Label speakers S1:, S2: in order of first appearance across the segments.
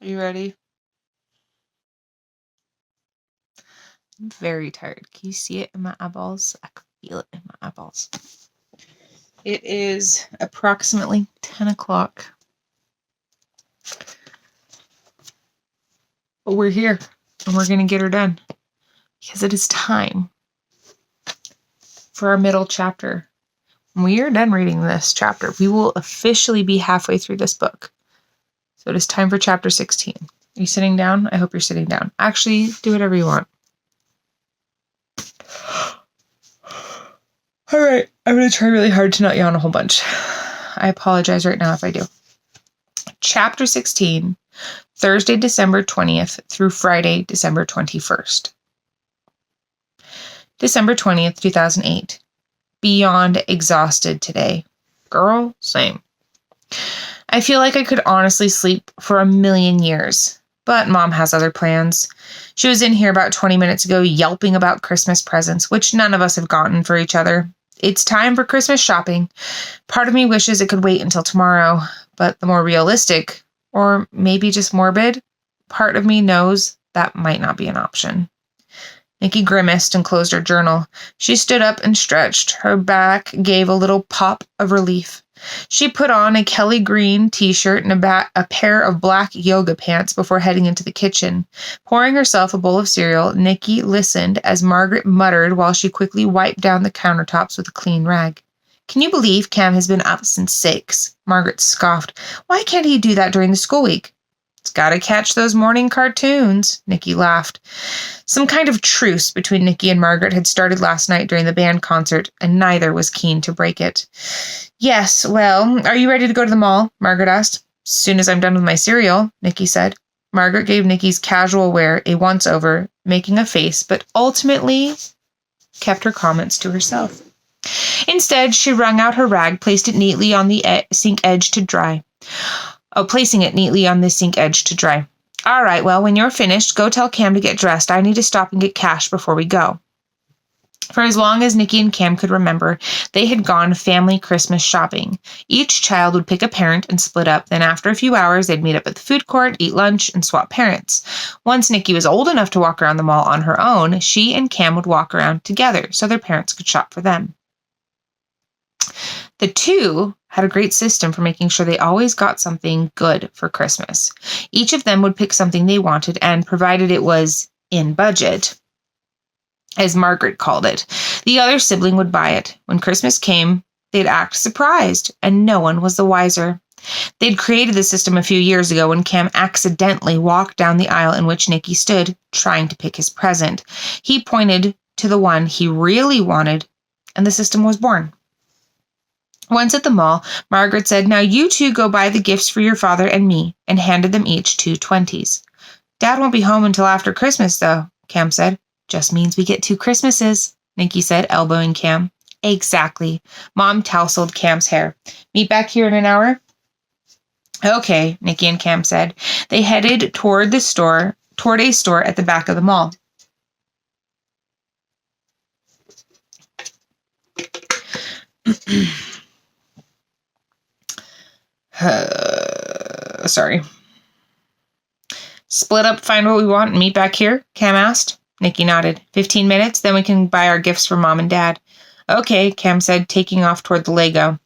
S1: Are you ready? I'm very tired. Can you see it in my eyeballs? I can feel it in my eyeballs. It is approximately 10 o'clock. But we're here, and we're going to get her done. Because it is time for our middle chapter. When we are done reading this chapter, we will officially be halfway through this book. So it is time for chapter 16. Are you sitting down? I hope you're sitting down. Actually, do whatever you want. All right, I'm going to try really hard to not yawn a whole bunch. I apologize right now if I do. Chapter 16, Thursday, December 20th through Friday, December 21st. December 20th, 2008. Beyond exhausted today. Girl, same. I feel like I could honestly sleep for a million years, but Mom has other plans. She was in here about 20 minutes ago yelping about Christmas presents, which none of us have gotten for each other. It's time for Christmas shopping. Part of me wishes it could wait until tomorrow, but the more realistic, or maybe just morbid, part of me knows that might not be an option. Nikki grimaced and closed her journal. She stood up and stretched. Her back gave a little pop of relief. She put on a Kelly green t-shirt and a pair of black yoga pants before heading into the kitchen. Pouring herself a bowl of cereal, Nikki listened as Margaret muttered while she quickly wiped down the countertops with a clean rag. "Can you believe Cam has been up since 6? Margaret scoffed. "Why can't he do that during the school week?" "It's gotta catch those morning cartoons," Nikki laughed. Some kind of truce between Nikki and Margaret had started last night during the band concert, and neither was keen to break it. "Yes, well, are you ready to go to the mall?" Margaret asked. "As soon as I'm done with my cereal," Nikki said. Margaret gave Nikki's casual wear a once-over, making a face, but ultimately kept her comments to herself. Instead, she wrung out her rag, placed it neatly on the sink edge to dry. Placing it neatly on the sink edge to dry. "All right, well, when you're finished, go tell Cam to get dressed. I need to stop and get cash before we go." For as long as Nikki and Cam could remember, they had gone family Christmas shopping. Each child would pick a parent and split up. Then after a few hours, they'd meet up at the food court, eat lunch, and swap parents. Once Nikki was old enough to walk around the mall on her own, she and Cam would walk around together so their parents could shop for them. The two had a great system for making sure they always got something good for Christmas. Each of them would pick something they wanted, and provided it was in budget, as Margaret called it, the other sibling would buy it. When Christmas came, they'd act surprised, and no one was the wiser. They'd created the system a few years ago when Cam accidentally walked down the aisle in which Nikki stood, trying to pick his present. He pointed to the one he really wanted, and the system was born. Once at the mall, Margaret said, "Now you two go buy the gifts for your father and me," and handed them each 2 20s. "Dad won't be home until after Christmas, though," Cam said. "Just means we get 2 Christmases," Nikki said, elbowing Cam. "Exactly." Mom tousled Cam's hair. "Meet back here in an hour?" "Okay," Nikki and Cam said. They headed toward a store at the back of the mall. Sorry. "Split up, find what we want, and meet back here?" Cam asked. Nikki nodded. 15 minutes, then we can buy our gifts for Mom and Dad. "Okay," Cam said, taking off toward the Lego.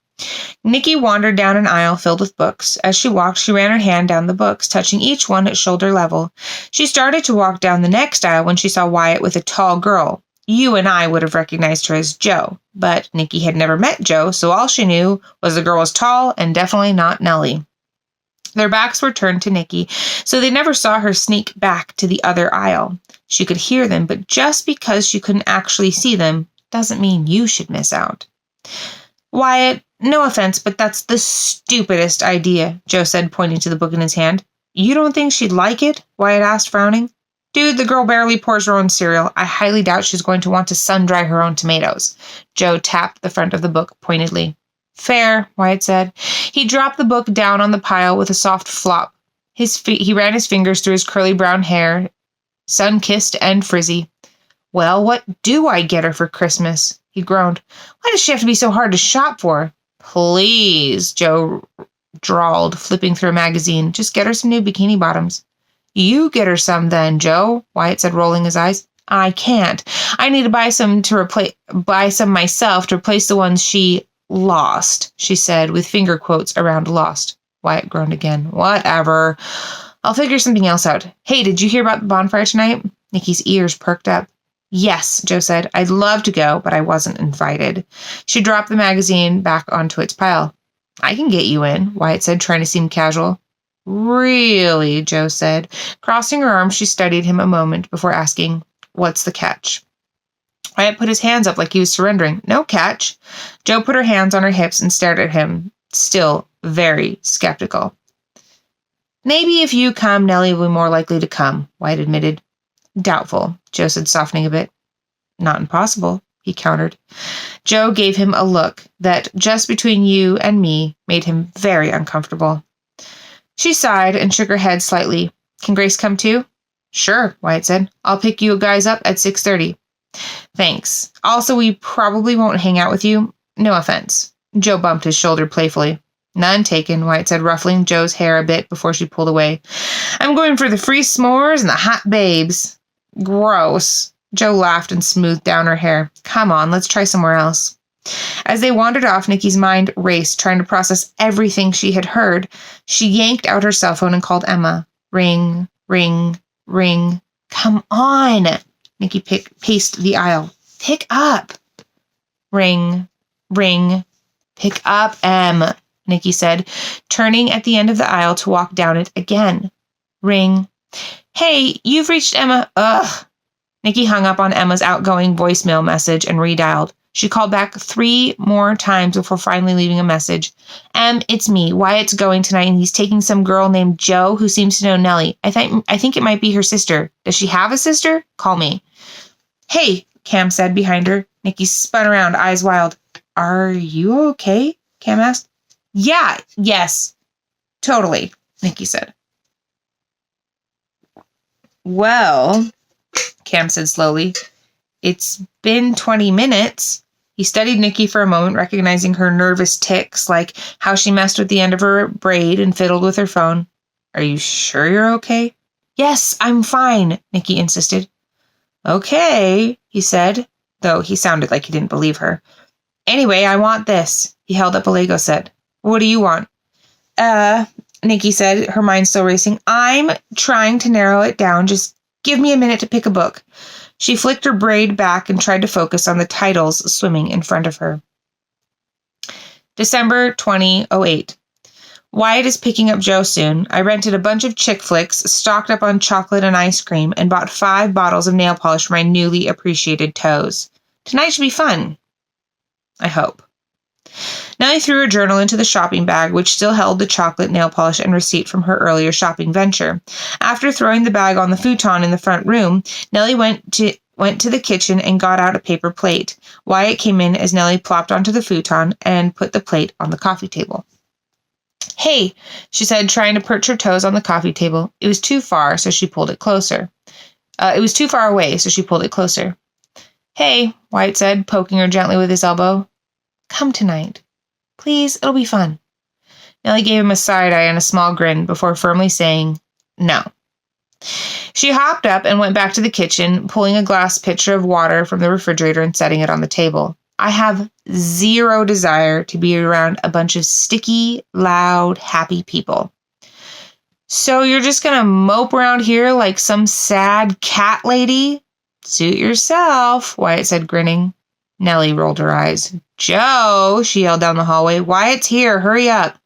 S1: Nikki wandered down an aisle filled with books. As she walked, she ran her hand down the books, touching each one at shoulder level. She started to walk down the next aisle when she saw Wyatt with a tall girl. You and I would have recognized her as Jo, but Nikki had never met Jo, so all she knew was the girl was tall and definitely not Nellie. Their backs were turned to Nikki, so they never saw her sneak back to the other aisle. She could hear them, but just because she couldn't actually see them doesn't mean you should miss out. "Wyatt, no offense, but that's the stupidest idea," Jo said, pointing to the book in his hand. "You don't think she'd like it?" Wyatt asked, frowning. "Dude, the girl barely pours her own cereal. I highly doubt she's going to want to sun-dry her own tomatoes." Jo tapped the front of the book pointedly. "Fair," Wyatt said. He dropped the book down on the pile with a soft flop. He ran his fingers through his curly brown hair, sun-kissed and frizzy. "Well, what do I get her for Christmas?" He groaned. "Why does she have to be so hard to shop for?" "Please," Jo drawled, flipping through a magazine. Just get her some new bikini bottoms. You get her some then, Joe, Wyatt said, rolling his eyes. I can't. I need to buy some myself to replace the ones she lost, she said, with finger quotes around lost. Wyatt groaned again. Whatever. I'll figure something else out. Hey, did you hear about the bonfire tonight? Nikki's ears perked up. Yes, Joe said. I'd love to go, but I wasn't invited. She dropped the magazine back onto its pile. I can get you in, Wyatt said, trying to seem casual. Really, Joe said. Crossing her arms, she studied him a moment before asking, what's the catch? Wyatt put his hands up like he was surrendering. No catch. Joe put her hands on her hips and stared at him, still very skeptical. Maybe if you come, Nellie will be more likely to come, Wyatt admitted. Doubtful, Joe said, softening a bit. Not impossible, he countered. Joe gave him a look that, just between you and me, made him very uncomfortable. She sighed and shook her head slightly. Can Grace come too? Sure, Wyatt said. I'll pick you guys up at 6:30. Thanks. Also, we probably won't hang out with you. No offense. Joe bumped his shoulder playfully. None taken, Wyatt said, ruffling Joe's hair a bit before she pulled away. I'm going for the free s'mores and the hot babes. Gross. Joe laughed and smoothed down her hair. Come on, let's try somewhere else. As they wandered off, Nikki's mind raced, trying to process everything she had heard. She yanked out her cell phone and called Emma. Ring, ring, ring. Come on. Nikki paced the aisle. Pick up. Ring, ring. Pick up, Em, Nikki said, turning at the end of the aisle to walk down it again. Ring. Hey, you've reached Emma. Ugh. Nikki hung up on Emma's outgoing voicemail message and redialed. She called back 3 more times before finally leaving a message. It's me. Wyatt's going tonight, and he's taking some girl named Jo who seems to know Nellie. I think it might be her sister. Does she have a sister? Call me. Hey, Cam said behind her. Nikki spun around, eyes wild. Are you okay? Cam asked. Yeah, yes. Totally, Nikki said. Well, Cam said slowly, it's been 20 minutes. He studied Nikki for a moment, recognizing her nervous tics, like how she messed with the end of her braid and fiddled with her phone. Are you sure you're okay? Yes, I'm fine, Nikki insisted. Okay, he said, though he sounded like he didn't believe her. Anyway, I want this. He held up a Lego set. What do you want? Nikki said, her mind still racing. I'm trying to narrow it down. Just give me a minute to pick a book. She flicked her braid back and tried to focus on the titles swimming in front of her. December 2008. Wyatt is picking up Joe soon. I rented a bunch of chick flicks, stocked up on chocolate and ice cream, and bought 5 bottles of nail polish for my newly appreciated toes. Tonight should be fun. I hope. Nellie threw her journal into the shopping bag, which still held the chocolate, nail polish, and receipt from her earlier shopping venture. After throwing the bag on the futon in the front room, Nellie went to the kitchen and got out a paper plate. Wyatt came in as Nellie plopped onto the futon and put the plate on the coffee table. Hey, she said, trying to perch her toes on the coffee table. It was too far, so she pulled it closer. It was too far away, so she pulled it closer. Hey, Wyatt said, poking her gently with his elbow. Come tonight. Please, it'll be fun. Nellie gave him a side eye and a small grin before firmly saying, no. She hopped up and went back to the kitchen, pulling a glass pitcher of water from the refrigerator and setting it on the table. I have zero desire to be around a bunch of sticky, loud, happy people. So you're just going to mope around here like some sad cat lady? Suit yourself, Wyatt said, grinning. Nellie rolled her eyes. Joe, she yelled down the hallway. Wyatt's here. Hurry up.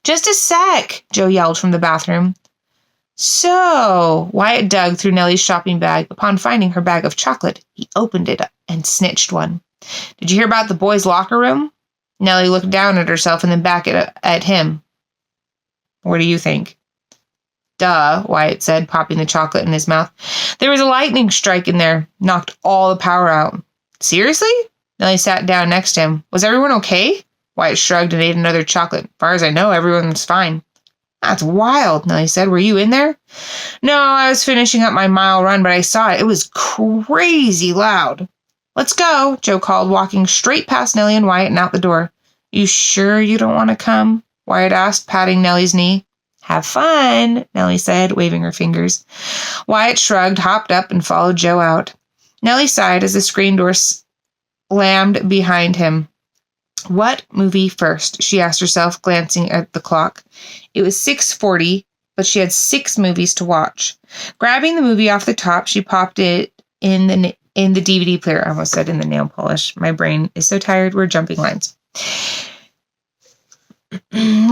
S1: Just a sec, Joe yelled from the bathroom. So, Wyatt dug through Nellie's shopping bag. Upon finding her bag of chocolate, he opened it and snitched one. Did you hear about the boys' locker room? Nellie looked down at herself and then back at him. What do you think? Duh, Wyatt said, popping the chocolate in his mouth. There was a lightning strike in there. Knocked all the power out. Seriously? Nellie sat down next to him. Was everyone okay? Wyatt shrugged and ate another chocolate. As far as I know, everyone's fine. That's wild, Nellie said. Were you in there? No, I was finishing up my mile run, but I saw it. It was crazy loud. Let's go, Joe called, walking straight past Nellie and Wyatt and out the door. You sure you don't want to come? Wyatt asked, patting Nellie's knee. Have fun, Nellie said, waving her fingers. Wyatt shrugged, hopped up, and followed Joe out. Nellie sighed as the screen door slammed behind him. What movie first? She asked herself, glancing at the clock. It was 6:40, but she had 6 movies to watch. Grabbing the movie off the top, she popped it in the DVD player. I almost said in the nail polish. My brain is so tired. We're jumping lines.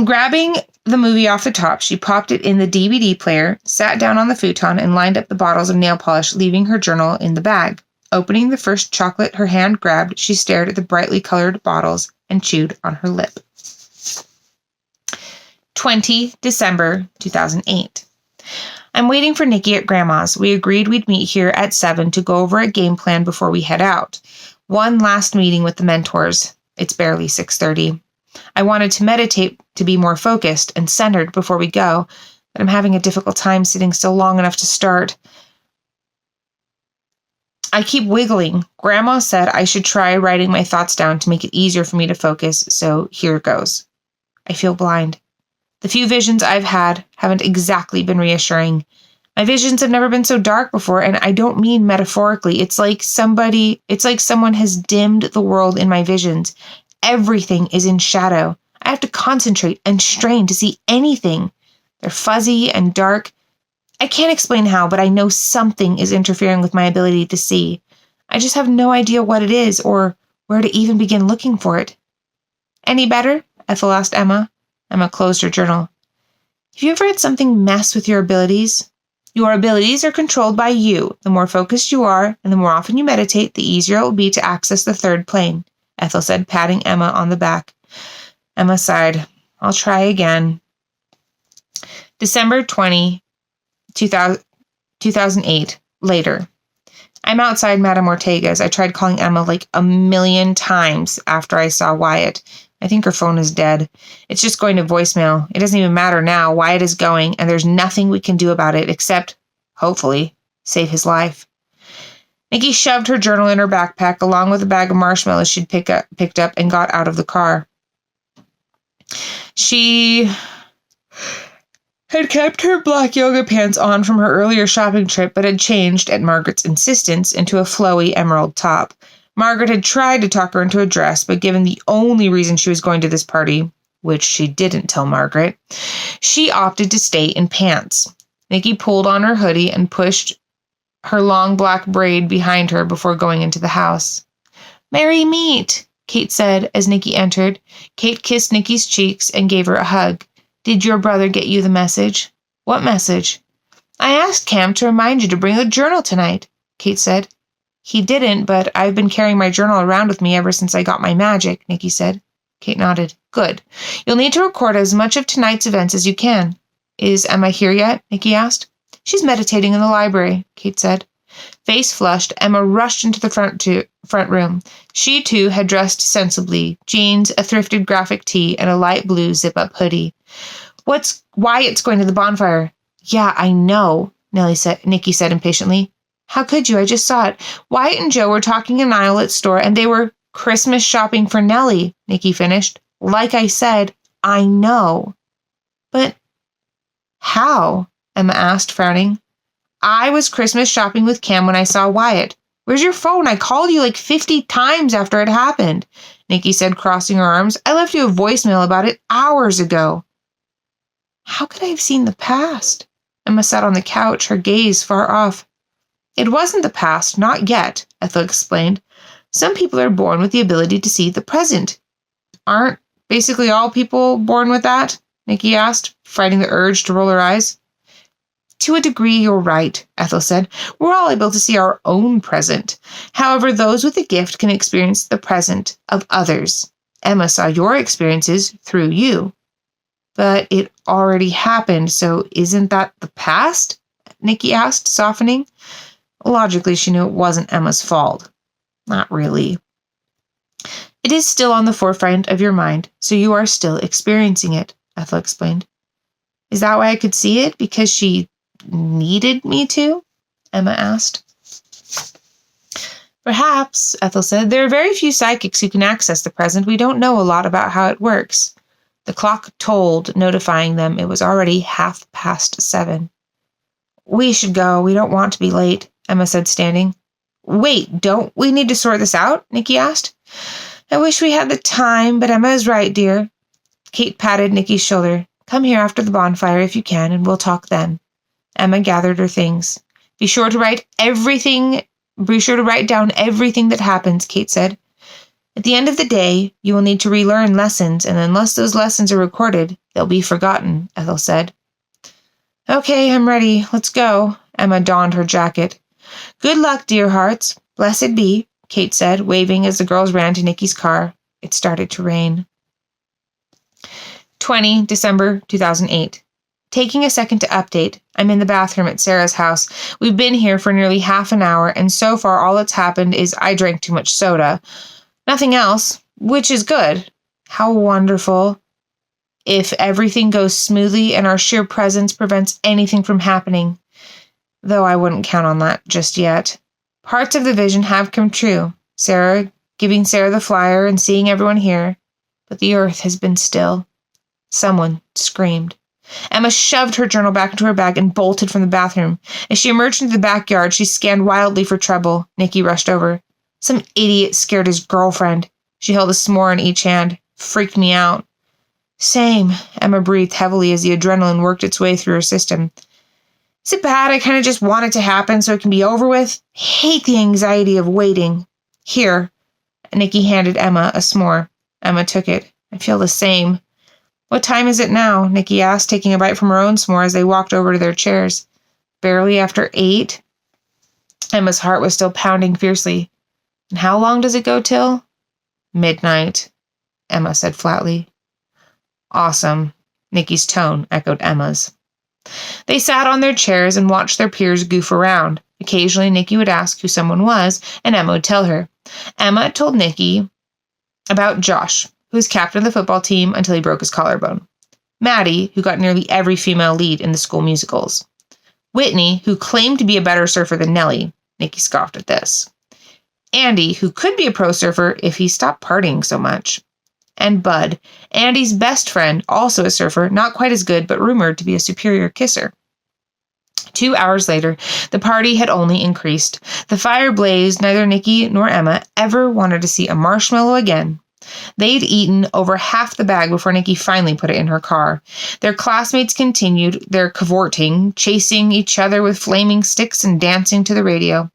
S1: Grabbing the movie off the top, she popped it in the DVD player, sat down on the futon, and lined up the bottles of nail polish, leaving her journal in the bag. Opening the first chocolate her hand grabbed, she stared at the brightly colored bottles and chewed on her lip. 20 December 2008. I'm waiting for Nikki at Grandma's. We agreed we'd meet here at 7 to go over a game plan before we head out. One last meeting with the mentors. It's barely 6:30. I wanted to meditate to be more focused and centered before we go, but I'm having a difficult time sitting still long enough to start. I keep wiggling. Grandma said I should try writing my thoughts down to make it easier for me to focus, so here goes. I feel blind. The few visions I've had haven't exactly been reassuring. My visions have never been so dark before, and I don't mean metaphorically. It's like someone has dimmed the world in my visions. Everything is in shadow. I have to concentrate and strain to see anything. They're fuzzy and dark. I can't explain how, but I know something is interfering with my ability to see. I just have no idea what it is or where to even begin looking for it. Any better? Ethel asked Emma. Emma closed her journal. Have you ever had something mess with your abilities? Your abilities are controlled by you. The more focused you are, and the more often you meditate, the easier it will be to access the third plane, Ethel said, patting Emma on the back. Emma sighed. I'll try again. December 20, 2008. Later. I'm outside Madame Ortega's. I tried calling Emma like 1,000,000 times after I saw Wyatt. I think her phone is dead. It's just going to voicemail. It doesn't even matter now. Wyatt is going, and there's nothing we can do about it except, hopefully, save his life. Nikki shoved her journal in her backpack along with a bag of marshmallows she'd picked up and got out of the car. She had kept her black yoga pants on from her earlier shopping trip, but had changed, at Margaret's insistence, into a flowy emerald top. Margaret had tried to talk her into a dress, but given the only reason she was going to this party, which she didn't tell Margaret, she opted to stay in pants. Nikki pulled on her hoodie and pushed her long black braid behind her before going into the house. Merry meet, Kate said as Nikki entered. Kate kissed Nikki's cheeks and gave her a hug. Did your brother get you the message? What message? I asked Cam to remind you to bring a journal tonight, Kate said. He didn't, but I've been carrying my journal around with me ever since I got my magic, Nikki said. Kate nodded. Good. You'll need to record as much of tonight's events as you can. Is Emma here yet? Nikki asked. She's meditating in the library, Kate said. Face flushed, Emma rushed into the front room. She, too, had dressed sensibly, jeans, a thrifted graphic tee, and a light blue zip-up hoodie. Wyatt's going to the bonfire. Yeah, I know, Nikki said impatiently. How could you? I just saw it. Wyatt and Joe were talking in an aisle at store, and they were Christmas shopping for Nellie, Nikki finished. Like I said, I know. But how? Emma asked, frowning. I was Christmas shopping with Cam when I saw Wyatt. Where's your phone? I called you like 50 times after it happened, Nikki said, crossing her arms. I left you a voicemail about it hours ago. How could I have seen the past? Emma sat on the couch, her gaze far off. It wasn't the past, not yet, Ethel explained. Some people are born with the ability to see the present. Aren't basically all people born with that? Nikki asked, fighting the urge to roll her eyes. To a degree, you're right, Ethel said. We're all able to see our own present. However, those with a gift can experience the present of others. Emma saw your experiences through you. But it already happened, so isn't that the past? Nikki asked, softening. Logically, she knew it wasn't Emma's fault. Not really. It is still on the forefront of your mind, so you are still experiencing it, Ethel explained. Is that why I could see it? Because she needed me to? Emma asked. Perhaps, Ethel said. There are very few psychics who can access the present. We don't know a lot about how it works. The clock tolled, notifying them it was already 7:30. We should go. We don't want to be late, Emma said, standing. Wait, don't we need to sort this out? Nikki asked. I wish we had the time, but Emma is right, dear. Kate patted Nikki's shoulder. Come here after the bonfire if you can, and we'll talk then. Emma gathered her things. Be sure to write down everything that happens, Kate said. At the end of the day, you will need to relearn lessons, and unless those lessons are recorded, they'll be forgotten, Ethel said. Okay, I'm ready. Let's go. Emma donned her jacket. Good luck, dear hearts. Blessed be, Kate said, waving as the girls ran to Nikki's car. It started to rain. 20 December 2008. Taking a second to update, I'm in the bathroom at Sarah's house. We've been here for nearly half an hour, and so far all that's happened is I drank too much soda. Nothing else, which is good. How wonderful. If everything goes smoothly and our sheer presence prevents anything from happening. Though I wouldn't count on that just yet. Parts of the vision have come true. Giving Sarah the flyer and seeing everyone here. But the earth has been still. Someone screamed. Emma shoved her journal back into her bag and bolted from the bathroom. As she emerged into the backyard, she scanned wildly for trouble. Nikki rushed over. Some idiot scared his girlfriend. She held a s'more in each hand. Freaked me out. Same, Emma breathed heavily as the adrenaline worked its way through her system. Is it bad? I kind of just want it to happen so it can be over with. Hate the anxiety of waiting. Here. Nikki handed Emma a s'more. Emma took it. I feel the same. What time is it now? Nikki asked, taking a bite from her own s'more as they walked over to their chairs. Barely after 8. Emma's heart was still pounding fiercely. And how long does it go till? Midnight, Emma said flatly. Awesome. Nikki's tone echoed Emma's. They sat on their chairs and watched their peers goof around. Occasionally, Nikki would ask who someone was, and Emma would tell her. Emma told Nikki about Josh, who was captain of the football team until he broke his collarbone. Maddie, who got nearly every female lead in the school musicals. Whitney, who claimed to be a better surfer than Nellie. Nikki scoffed at this. Andy, who could be a pro surfer if he stopped partying so much. And Bud, Andy's best friend, also a surfer, not quite as good, but rumored to be a superior kisser. 2 hours later, the party had only increased. The fire blazed. Neither Nikki nor Emma ever wanted to see a marshmallow again. They'd eaten over half the bag before Nikki finally put it in her car. Their classmates continued their cavorting, chasing each other with flaming sticks and dancing to the radio.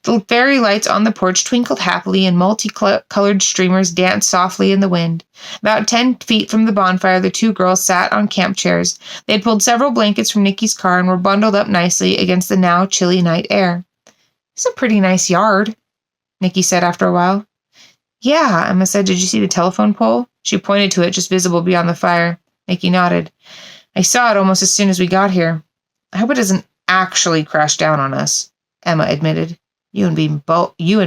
S1: The fairy lights on the porch twinkled happily and multicolored streamers danced softly in the wind. About 10 feet from the bonfire, the two girls sat on camp chairs. They had pulled several blankets from Nikki's car and were bundled up nicely against the now chilly night air. It's a pretty nice yard, Nikki said after a while. Yeah, Emma said. Did you see the telephone pole? She pointed to it, just visible beyond the fire. Nikki nodded. I saw it almost as soon as we got here. I hope it doesn't actually crash down on us, Emma admitted. You and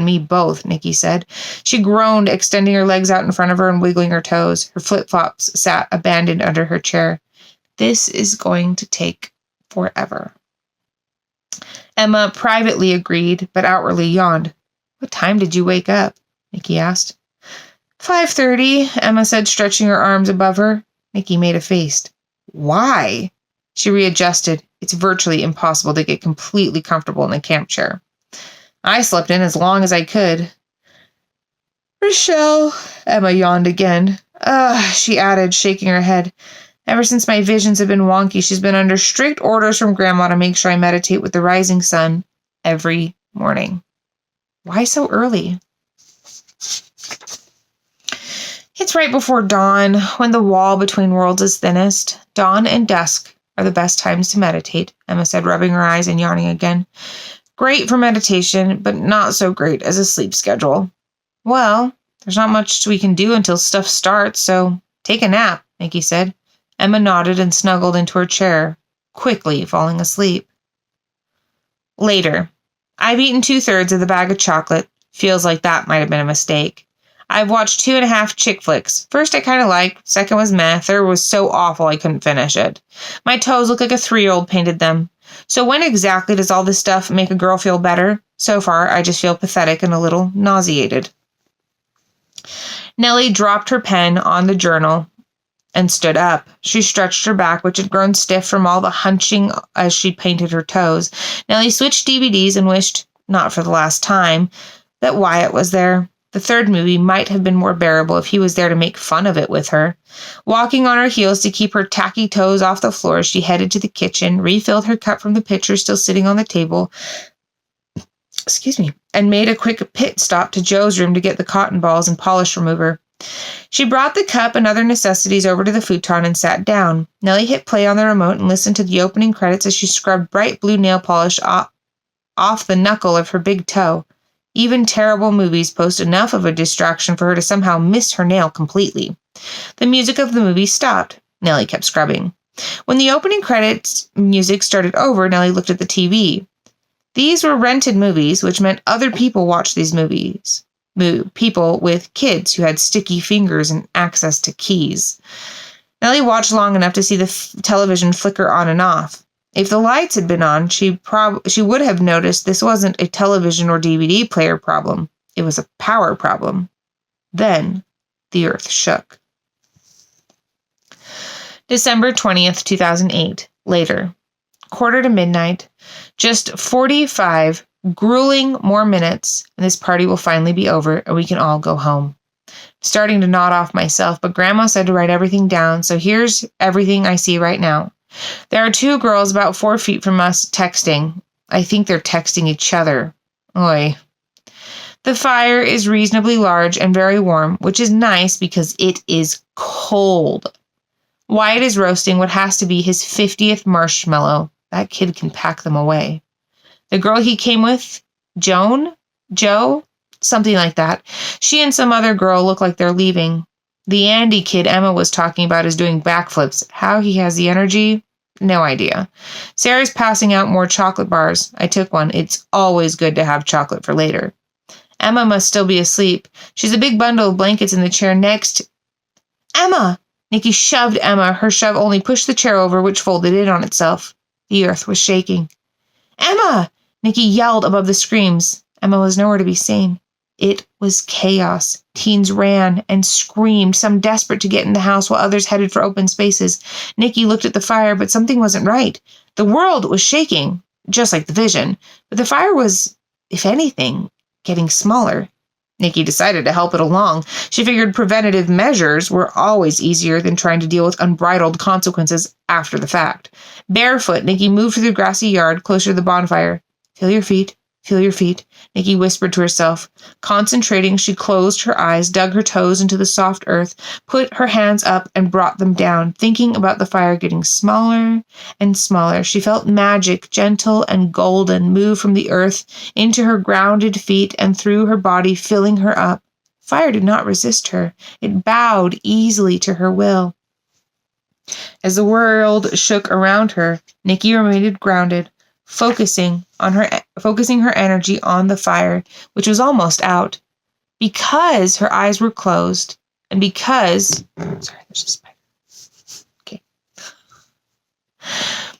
S1: me both, Nikki said. She groaned, extending her legs out in front of her and wiggling her toes. Her flip-flops sat abandoned under her chair. This is going to take forever. Emma privately agreed, but outwardly yawned. What time did you wake up? Nikki asked. 5:30, Emma said, stretching her arms above her. Nikki made a face. Why? She readjusted. It's virtually impossible to get completely comfortable in a camp chair. I slept in as long as I could. Rochelle, Emma yawned again. She added, shaking her head. Ever since my visions have been wonky, she's been under strict orders from Grandma to make sure I meditate with the rising sun every morning. Why so early? It's right before dawn, when the wall between worlds is thinnest. Dawn and dusk are the best times to meditate, Emma said, rubbing her eyes and yawning again. Great for meditation, but not so great as a sleep schedule. Well, there's not much we can do until stuff starts, so take a nap, Nikki said. Emma nodded and snuggled into her chair, quickly falling asleep. Later. I've eaten 2/3 of the bag of chocolate. Feels like that might have been a mistake. I've watched 2.5 chick flicks. First I kind of liked, second was meh, third was so awful I couldn't finish it. My toes look like a 3-year-old painted them. So when exactly does all this stuff make a girl feel better? So far, I just feel pathetic and a little nauseated. Nellie dropped her pen on the journal and stood up. She stretched her back, which had grown stiff from all the hunching as she painted her toes. Nellie switched DVDs and wished, not for the last time, that Wyatt was there. The third movie might have been more bearable if he was there to make fun of it with her. Walking on her heels to keep her tacky toes off the floor, she headed to the kitchen, refilled her cup from the pitcher still sitting on the table, and made a quick pit stop to Joe's room to get the cotton balls and polish remover. She brought the cup and other necessities over to the futon and sat down. Nellie hit play on the remote and listened to the opening credits as she scrubbed bright blue nail polish off the knuckle of her big toe. Even terrible movies posed enough of a distraction for her to somehow miss her nail completely. The music of the movie stopped. Nellie kept scrubbing. When the opening credits music started over, Nellie looked at the TV. These were rented movies, which meant other people watched these movies. People with kids who had sticky fingers and access to keys. Nellie watched long enough to see the television flicker on and off. If the lights had been on, she would have noticed this wasn't a television or DVD player problem. It was a power problem. Then the earth shook. December 20th, 2008. Later. 1:45. Just 45 grueling more minutes, and this party will finally be over, and we can all go home. Starting to nod off myself, but Grandma said to write everything down, so here's everything I see right now. There are 2 girls about 4 feet from us texting. I think they're texting each other. Oy. The fire is reasonably large and very warm, which is nice because it is cold. Wyatt is roasting what has to be his 50th marshmallow. That kid can pack them away. The girl he came with, Joe, something like that. She and some other girl look like they're leaving. The Andy kid Emma was talking about is doing backflips. How he has the energy? No idea. Sarah's passing out more chocolate bars. I took one. It's always good to have chocolate for later. Emma must still be asleep. She's a big bundle of blankets in the chair next. Emma! Nikki shoved Emma. Her shove only pushed the chair over, which folded in on itself. The earth was shaking. Emma! Nikki yelled above the screams. Emma was nowhere to be seen. It was chaos. Teens ran and screamed, some desperate to get in the house while others headed for open spaces. Nikki looked at the fire, but something wasn't right. The world was shaking, just like the vision, but the fire was, if anything, getting smaller. Nikki decided to help it along. She figured preventative measures were always easier than trying to deal with unbridled consequences after the fact. Barefoot, Nikki moved through the grassy yard closer to the bonfire. Feel your feet. Feel your feet, Nikki whispered to herself. Concentrating, she closed her eyes, dug her toes into the soft earth, put her hands up and brought them down, thinking about the fire getting smaller and smaller. She felt magic, gentle and golden, move from the earth into her grounded feet and through her body, filling her up. Fire did not resist her. It bowed easily to her will. As the world shook around her, Nikki remained grounded, focusing her energy on the fire, which was almost out. Because her eyes were closed, and because there's a spider. Okay.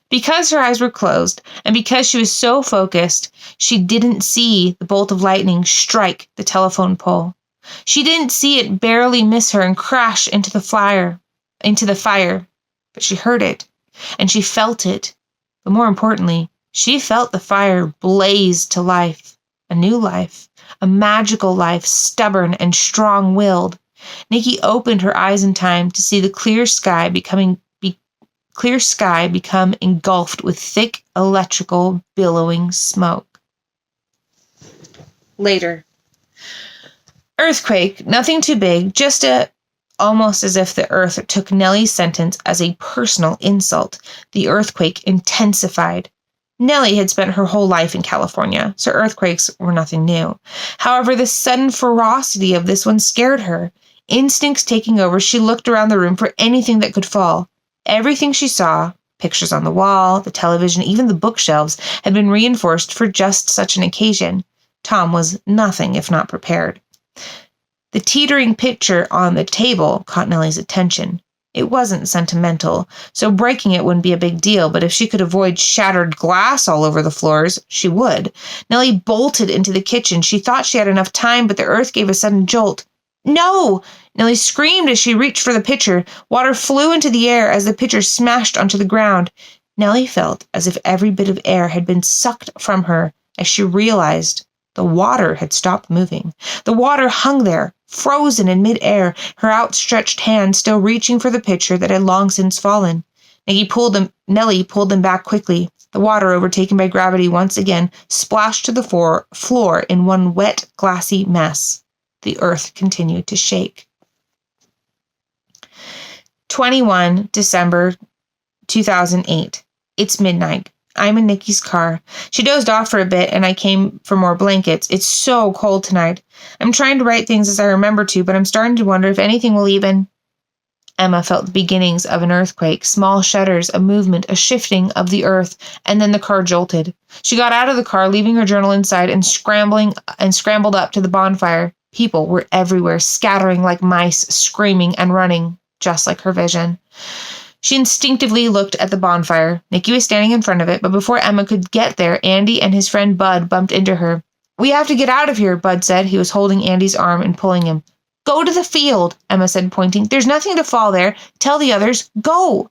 S1: Because her eyes were closed, and because she was so focused, she didn't see the bolt of lightning strike the telephone pole. She didn't see it barely miss her and crash into the fire, but she heard it, and she felt it. But more importantly, she felt the fire blaze to life, a new life, a magical life, stubborn and strong-willed. Nikki opened her eyes in time to see the clear sky become engulfed with thick, electrical, billowing smoke. Later. Earthquake, nothing too big, just almost as if the earth took Nellie's sentence as a personal insult. The earthquake intensified. Nellie had spent her whole life in California, so earthquakes were nothing new. However, the sudden ferocity of this one scared her. Instincts taking over, she looked around the room for anything that could fall. Everything she saw, pictures on the wall, the television, even the bookshelves, had been reinforced for just such an occasion. Tom was nothing if not prepared. The teetering picture on the table caught Nellie's attention. It wasn't sentimental, so breaking it wouldn't be a big deal, but if she could avoid shattered glass all over the floors, she would. Nellie bolted into the kitchen. She thought she had enough time, but the earth gave a sudden jolt. No! Nellie screamed as she reached for the pitcher. Water flew into the air as the pitcher smashed onto the ground. Nellie felt as if every bit of air had been sucked from her as she realized the water had stopped moving. The water hung there, frozen in midair, her outstretched hand still reaching for the pitcher that had long since fallen. Nellie pulled them back quickly. The water, overtaken by gravity once again, splashed to the floor in one wet, glassy mess. The earth continued to shake. 21 December 2008. It's midnight. I'm in Nikki's car. She dozed off for a bit, and I came for more blankets. It's so cold tonight. I'm trying to write things as I remember to, but I'm starting to wonder if anything will even... Emma felt the beginnings of an earthquake, small shudders, a movement, a shifting of the earth, and then the car jolted. She got out of the car, leaving her journal inside, and scrambled up to the bonfire. People were everywhere, scattering like mice, screaming and running, just like her vision. She instinctively looked at the bonfire. Nikki was standing in front of it, but before Emma could get there, Andy and his friend Bud bumped into her. "We have to get out of here," Bud said. He was holding Andy's arm and pulling him. "Go to the field," Emma said, pointing. "There's nothing to fall there. Tell the others, go."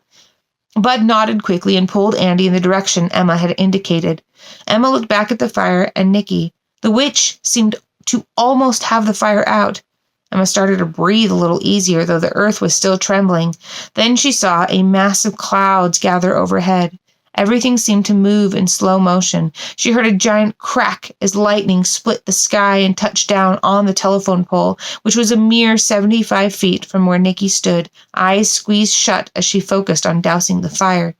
S1: Bud nodded quickly and pulled Andy in the direction Emma had indicated. Emma looked back at the fire and Nikki. The witch seemed to almost have the fire out. Emma started to breathe a little easier, though the earth was still trembling. Then she saw a mass of clouds gather overhead. Everything seemed to move in slow motion. She heard a giant crack as lightning split the sky and touched down on the telephone pole, which was a mere 75 feet from where Nikki stood, eyes squeezed shut as she focused on dousing the fire.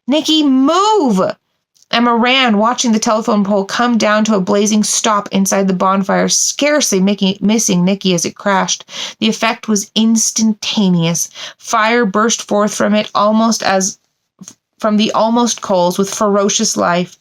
S1: "Nikki, move!" Emma ran, watching the telephone pole come down to a blazing stop inside the bonfire, scarcely missing Nikki as it crashed. The effect was instantaneous. Fire burst forth from it from the almost coals with ferocious life.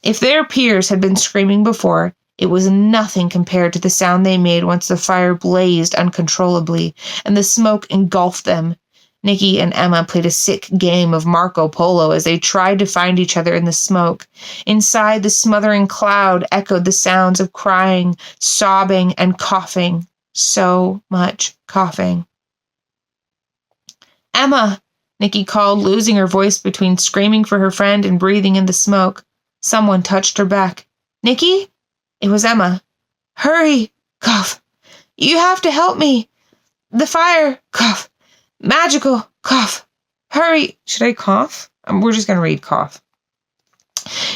S1: If their peers had been screaming before, it was nothing compared to the sound they made once the fire blazed uncontrollably and the smoke engulfed them. Nikki and Emma played a sick game of Marco Polo as they tried to find each other in the smoke. Inside the smothering cloud echoed the sounds of crying, sobbing, and coughing. So much coughing. "Emma!" Nikki called, losing her voice between screaming for her friend and breathing in the smoke. Someone touched her back. "Nikki?" It was Emma. "Hurry!" Cough. "You have to help me. The fire!" Cough. "Magical!" Cough. "Hurry!" Should I cough? We're just going to read cough.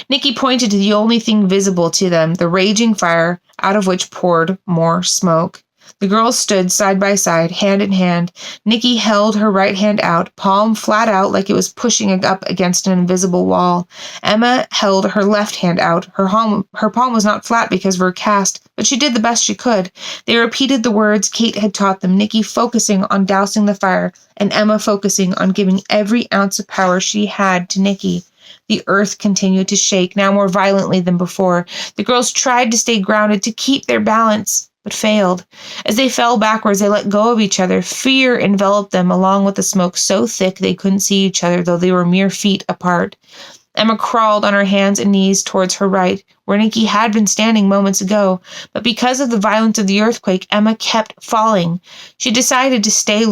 S1: Nikki pointed to the only thing visible to them, the raging fire, out of which poured more smoke. The girls stood side by side, hand in hand. Nikki held her right hand out, palm flat out like it was pushing up against an invisible wall. Emma held her left hand out. Her palm was not flat because of her cast, but she did the best she could. They repeated the words Kate had taught them, Nikki focusing on dousing the fire, and Emma focusing on giving every ounce of power she had to Nikki. The earth continued to shake, now more violently than before. The girls tried to stay grounded, to keep their balance, but failed. As they fell backwards, they let go of each other. Fear enveloped them, along with the smoke so thick they couldn't see each other, though they were mere feet apart. Emma crawled on her hands and knees towards her right, where Nikki had been standing moments ago, but because of the violence of the earthquake, Emma kept falling. She decided to stay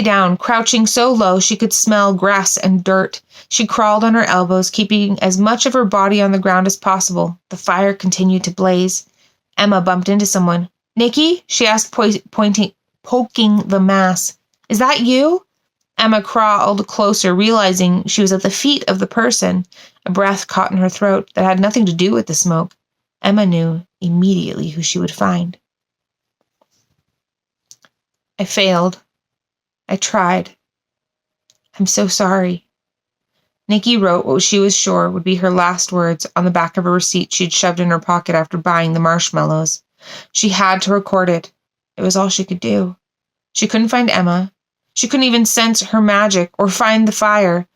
S1: down, crouching so low she could smell grass and dirt. She crawled on her elbows, keeping as much of her body on the ground as possible. The fire continued to blaze. Emma bumped into someone. "Nikki?" she asked, poking the mass. "Is that you?" Emma crawled closer, realizing she was at the feet of the person. A breath caught in her throat that had nothing to do with the smoke. Emma knew immediately who she would find. "I failed. I tried. I'm so sorry." Nikki wrote what she was sure would be her last words on the back of a receipt she'd shoved in her pocket after buying the marshmallows. She had to record it. It was all she could do. She couldn't find Emma. She couldn't even sense her magic or find the fire.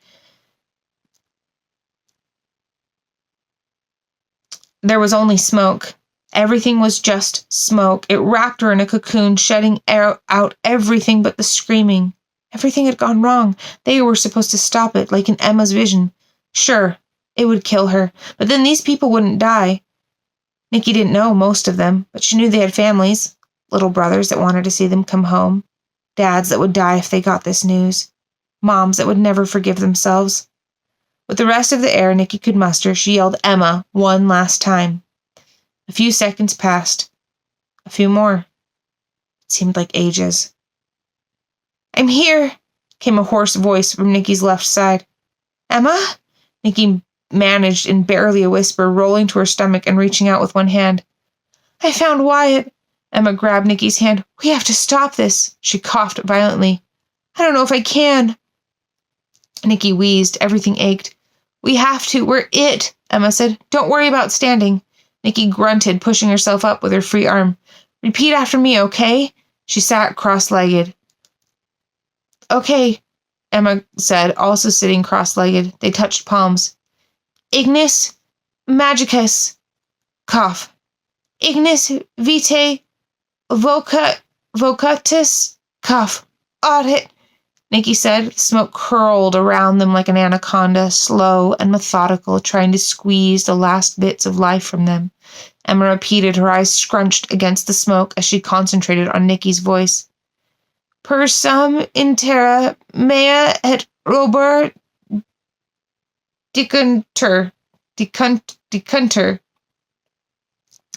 S1: There was only smoke. Everything was just smoke. It wrapped her in a cocoon, shutting out everything but the screaming. Everything had gone wrong. They were supposed to stop it, like in Emma's vision. Sure, it would kill her, but then these people wouldn't die. Nikki didn't know most of them, but she knew they had families. little brothers that wanted to see them come home, dads that would die if they got this news, moms that would never forgive themselves. With the rest of the air Nikki could muster, she yelled Emma one last time. A few seconds passed. A few more. It seemed like ages. "I'm here," came a hoarse voice from Nikki's left side. "Emma?" Nikki managed in barely a whisper, rolling to her stomach and reaching out with one hand. "I found Wyatt." Emma grabbed Nikki's hand. "We have to stop this." She coughed violently. "I don't know if I can." Nikki wheezed. Everything ached. "We have to. We're it," Emma said. "Don't worry about standing." Nikki grunted, pushing herself up with her free arm. "Repeat after me, okay?" She sat cross-legged. "Okay," Emma said, also sitting cross-legged. They touched palms. "Ignis Magicus." Cough. "Ignis Vitae Vocatus." Cough. "Audit," Nikki said. Smoke curled around them like an anaconda, slow and methodical, trying to squeeze the last bits of life from them. Emma repeated, her eyes scrunched against the smoke as she concentrated on Nikki's voice. "Per sum in terra mea et robur decuntur,"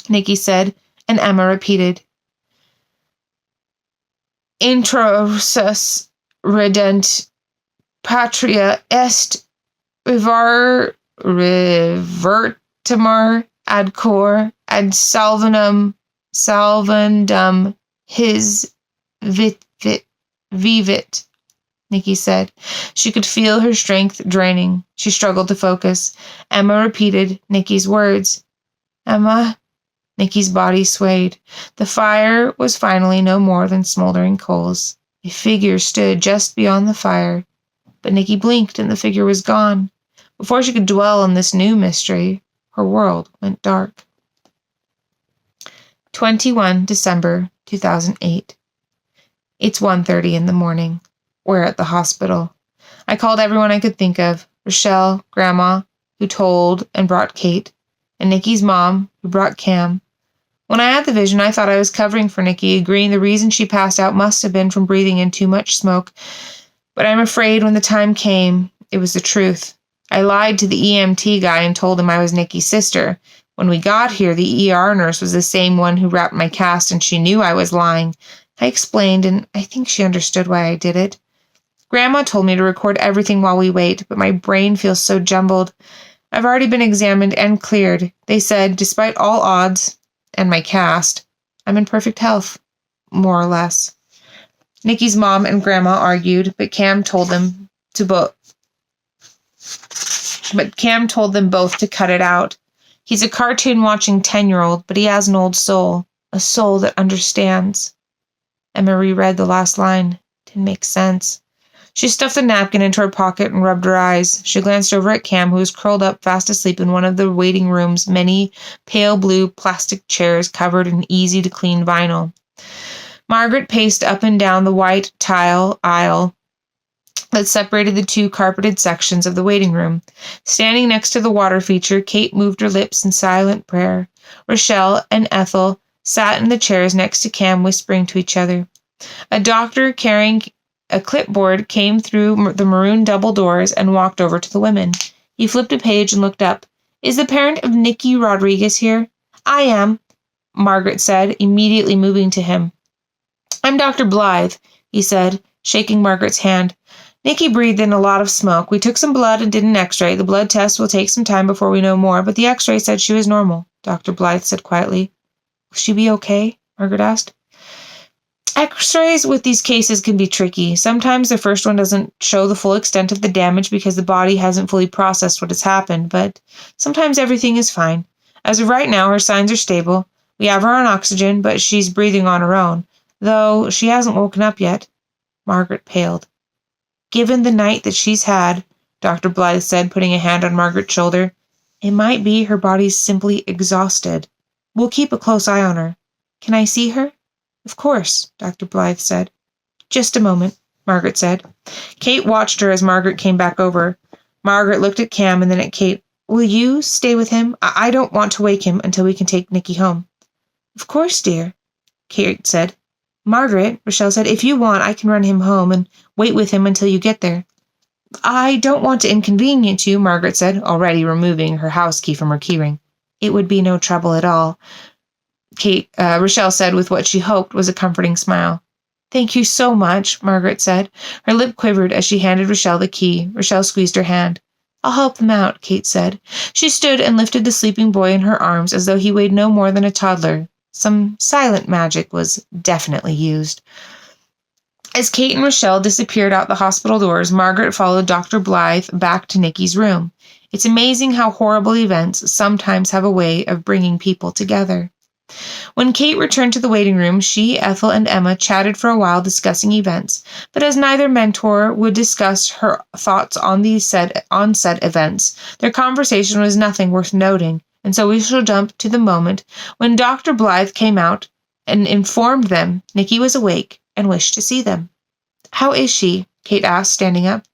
S1: Nikki said, and Emma repeated. "Introsus redent patria est revertimur ad cor ad salvandum his vivit," Nikki said. She could feel her strength draining. She struggled to focus. Emma repeated Nikki's words. "Emma." Nikki's body swayed. The fire was finally no more than smoldering coals. A figure stood just beyond the fire, but Nikki blinked and the figure was gone. Before she could dwell on this new mystery, her world went dark. 21 December 2008. It's 1:30 in the morning. We're at the hospital. I called everyone I could think of. Rochelle, Grandma, who told and brought Kate, and Nikki's mom, who brought Cam. When I had the vision, I thought I was covering for Nikki, agreeing the reason she passed out must have been from breathing in too much smoke. But I'm afraid when the time came, it was the truth. I lied to the EMT guy and told him I was Nikki's sister. When we got here, the ER nurse was the same one who wrapped my cast, and she knew I was lying. I explained, and I think she understood why I did it. Grandma told me to record everything while we wait, but my brain feels so jumbled. I've already been examined and cleared. They said, despite all odds, and my cast, I'm in perfect health, more or less. Nikki's mom and Grandma argued, but Cam told them both to cut it out. He's a cartoon-watching 10-year-old, but he has an old soul, a soul that understands. Emma reread the last line. Didn't make sense. She stuffed the napkin into her pocket and rubbed her eyes. She glanced over at Cam, who was curled up fast asleep in one of the waiting room's many pale blue plastic chairs covered in easy-to-clean vinyl. Margaret paced up and down the white tile aisle that separated the two carpeted sections of the waiting room. Standing next to the water feature, Kate moved her lips in silent prayer. Rochelle and Ethel sat in the chairs next to Cam, whispering to each other. A doctor carrying a clipboard came through the maroon double doors and walked over to the women. He flipped a page and looked up. "Is the parent of Nikki Rodriguez here?" "I am," Margaret said, immediately moving to him. "I'm Dr. Blythe," he said, shaking Margaret's hand. "Nikki breathed in a lot of smoke. We took some blood and did an x-ray. The blood test will take some time before we know more, but the x-ray said she was normal," Dr. Blythe said quietly. "Will she be okay?" Margaret asked. X-rays with these cases can be tricky. Sometimes the first one doesn't show the full extent of the damage because the body hasn't fully processed what has happened, but sometimes everything is fine. As of right now, her signs are stable. We have her on oxygen, but she's breathing on her own, though she hasn't woken up yet. Margaret paled. "Given the night that she's had," Dr. Blythe said, putting a hand on Margaret's shoulder, "it might be her body's simply exhausted. We'll keep a close eye on her. Can I see her?" "Of course," Dr. Blythe said. "Just a moment," Margaret said. Kate watched her as Margaret came back over. Margaret looked at Cam and then at Kate. "Will you stay with him? I don't want to wake him until we can take Nikki home." "Of course, dear." Kate said. Margaret, Rochelle said, if you want, I can run him home and wait with him until you get there. I don't want to inconvenience you, Margaret said, already removing her house key from her keyring. It would be no trouble at all, Rochelle said with what she hoped was a comforting smile. Thank you so much, Margaret said. Her lip quivered as she handed Rochelle the key. Rochelle squeezed her hand. I'll help them out, Kate said. She stood and lifted the sleeping boy in her arms as though he weighed no more than a toddler. Some silent magic was definitely used. As Kate and Rochelle disappeared out the hospital doors, Margaret followed Dr. Blythe back to Nikki's room. It's amazing how horrible events sometimes have a way of bringing people together. When Kate returned to the waiting room, she, Ethel, and Emma chatted for a while discussing events, but as neither mentor would discuss her thoughts on said events, their conversation was nothing worth noting, and so we shall jump to the moment when Dr. Blythe came out and informed them Nikki was awake and wished to see them. How is she? Kate asked, standing up.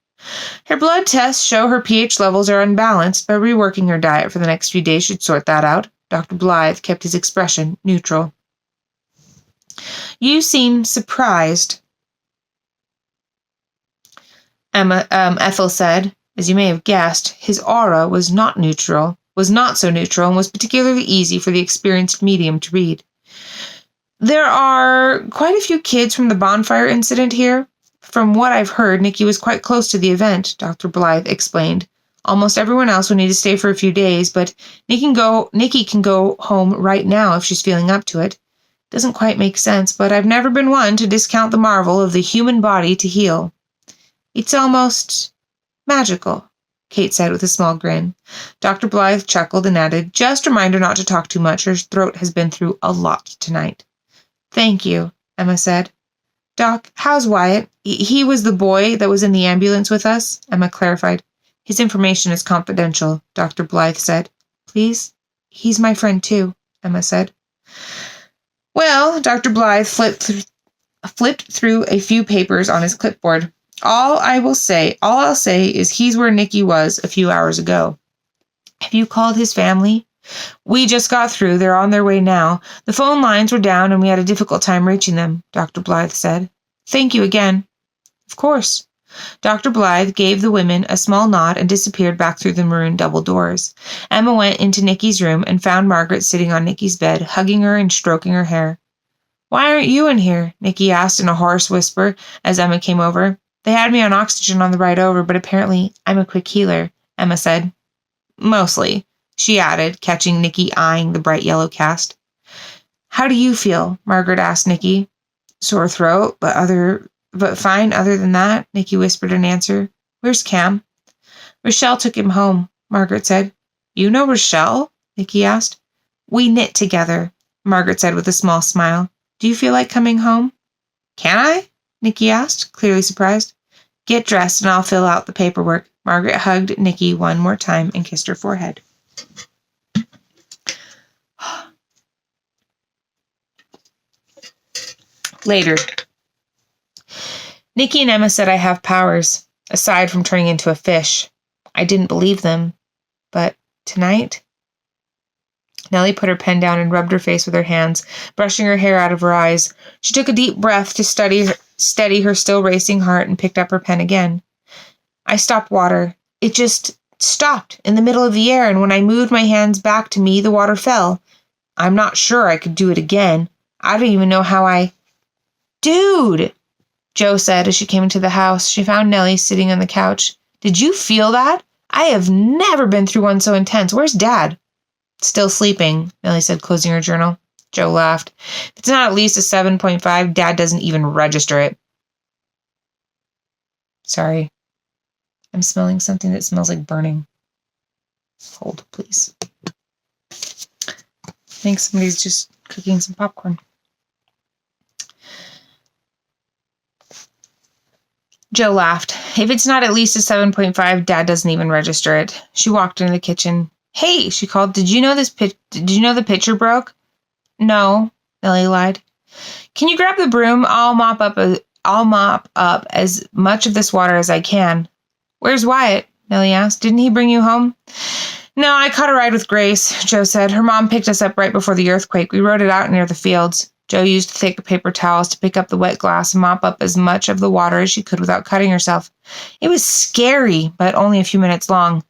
S1: Her blood tests show her pH levels are unbalanced, but reworking her diet for the next few days should sort that out. Dr. Blythe kept his expression neutral. You seem surprised, Ethel said. As you may have guessed, his aura was not so neutral, and was particularly easy for the experienced medium to read. There are quite a few kids from the bonfire incident here. From what I've heard, Nikki was quite close to the event, Dr. Blythe explained. Almost everyone else will need to stay for a few days, but Nikki can go home right now if she's feeling up to it. Doesn't quite make sense, but I've never been one to discount the marvel of the human body to heal. It's almost magical, Kate said with a small grin. Dr. Blythe chuckled and added, just remind her not to talk too much. Her throat has been through a lot tonight. Thank you, Emma said. Doc, how's Wyatt? He was the boy that was in the ambulance with us, Emma clarified. His information is confidential, Dr. Blythe said. Please? He's my friend too, Emma said. Well, Dr. Blythe flipped through a few papers on his clipboard. All I'll say is he's where Nikki was a few hours ago. Have you called his family? We just got through. They're on their way now. The phone lines were down and we had a difficult time reaching them, Dr. Blythe said. Thank you again. Of course. Dr. Blythe gave the women a small nod and disappeared back through the maroon double doors. Emma went into Nikki's room and found Margaret sitting on Nikki's bed, hugging her and stroking her hair. Why aren't you in here? Nikki asked in a hoarse whisper as Emma came over. They had me on oxygen on the ride over, but apparently I'm a quick healer, Emma said. Mostly, she added, catching Nikki eyeing the bright yellow cast. How do you feel? Margaret asked Nikki. Sore throat, but fine other than that, Nikki whispered in answer. Where's Cam? Rochelle took him home, Margaret said. You know Rochelle? Nikki asked. We knit together, Margaret said with a small smile. Do you feel like coming home? Can I? Nikki asked, clearly surprised. Get dressed and I'll fill out the paperwork. Margaret hugged Nikki one more time and kissed her forehead. Later. Nikki and Emma said I have powers, aside from turning into a fish. I didn't believe them, but tonight? Nellie put her pen down and rubbed her face with her hands, brushing her hair out of her eyes. She took a deep breath to steady her still racing heart and picked up her pen again. I stopped water. It just stopped in the middle of the air, and when I moved my hands back to me, the water fell. I'm not sure I could do it again. I don't even know how I... Dude! Jo said as she came into the house. She found Nellie sitting on the couch. Did you feel that? I have never been through one so intense. Where's Dad? Still sleeping, Nellie said, closing her journal. Jo laughed. If it's not at least a 7.5, Dad doesn't even register it. Sorry. I'm smelling something that smells like burning. Hold, please. I think somebody's just cooking some popcorn. Jo laughed. If it's not at least a 7.5, Dad doesn't even register it. She walked into the kitchen. Hey, she called. Did you know the pitcher broke? No, Nellie lied. Can you grab the broom? I'll mop up as much of this water as I can. Where's Wyatt? Nellie asked. Didn't he bring you home? No, I caught a ride with Grace, Jo said. Her mom picked us up right before the earthquake. We rode it out near the fields. Jo used thick paper towels to pick up the wet glass and mop up as much of the water as she could without cutting herself. It was scary, but only a few minutes long.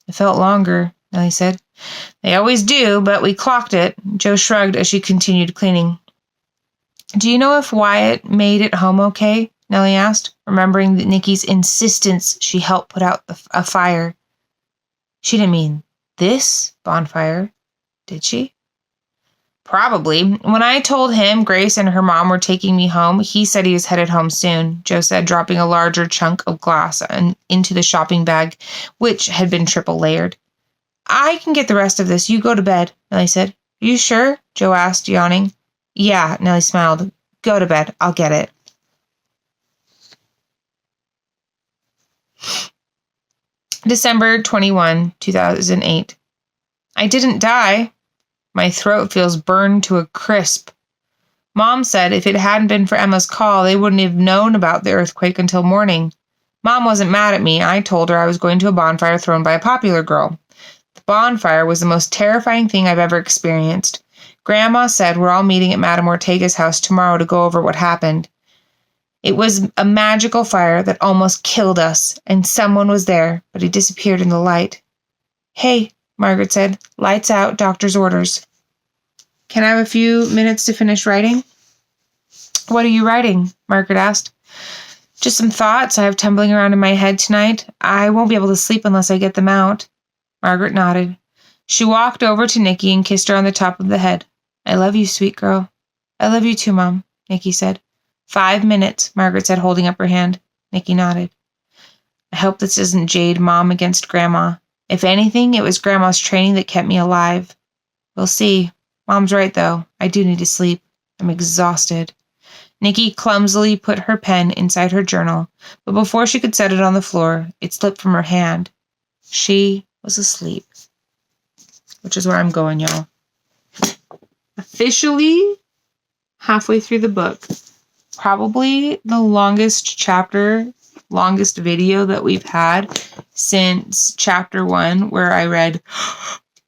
S1: It felt longer, Nellie said. They always do, but we clocked it. Jo shrugged as she continued cleaning. Do you know if Wyatt made it home okay? Nellie asked, remembering that Nikki's insistence she helped put out a fire. She didn't mean this bonfire, did she? Probably. When I told him Grace and her mom were taking me home, he said he was headed home soon, Jo said, dropping a larger chunk of glass into the shopping bag, which had been triple layered. I can get the rest of this. You go to bed, Nellie said. Are you sure? Jo asked, yawning. Yeah, Nellie smiled. Go to bed. I'll get it. December 21, 2008. I didn't die. My throat feels burned to a crisp. Mom said if it hadn't been for Emma's call, they wouldn't have known about the earthquake until morning. Mom wasn't mad at me. I told her I was going to a bonfire thrown by a popular girl. The bonfire was the most terrifying thing I've ever experienced. Grandma said we're all meeting at Madame Ortega's house tomorrow to go over what happened. It was a magical fire that almost killed us, and someone was there, but he disappeared in the light. Hey, Margaret said, lights out, doctor's orders. Can I have a few minutes to finish writing? What are you writing? Margaret asked. Just some thoughts I have tumbling around in my head tonight. I won't be able to sleep unless I get them out. Margaret nodded. She walked over to Nikki and kissed her on the top of the head. I love you, sweet girl. I love you too, Mom, Nikki said. 5 minutes, Margaret said, holding up her hand. Nikki nodded. I hope this isn't Jade Mom against Grandma. If anything, it was Grandma's training that kept me alive. We'll see. Mom's right, though. I do need to sleep. I'm exhausted. Nikki clumsily put her pen inside her journal, but before she could set it on the floor, it slipped from her hand. She was asleep. Which is where I'm going, y'all. Officially halfway through the book. Probably the longest video that we've had since chapter 1, where I read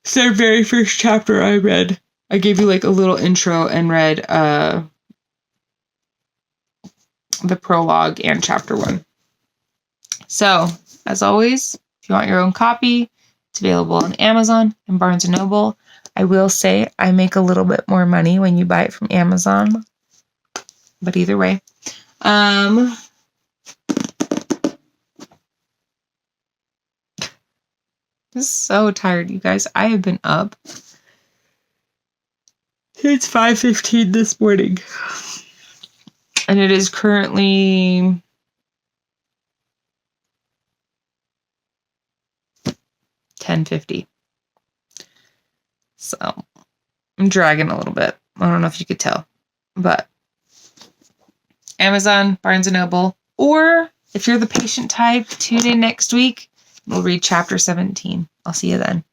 S1: the very first chapter I read. I gave you like a little intro and read the prologue and chapter 1. So, as always, if you want your own copy, it's available on Amazon and Barnes & Noble. I will say I make a little bit more money when you buy it from Amazon. But either way. I'm so tired, you guys. I have been up since 5:15 this morning. And it is currently 10:50. So I'm dragging a little bit. I don't know if you could tell. But Amazon, Barnes & Noble, or if you're the patient type, tune in next week. We'll read chapter 17. I'll see you then.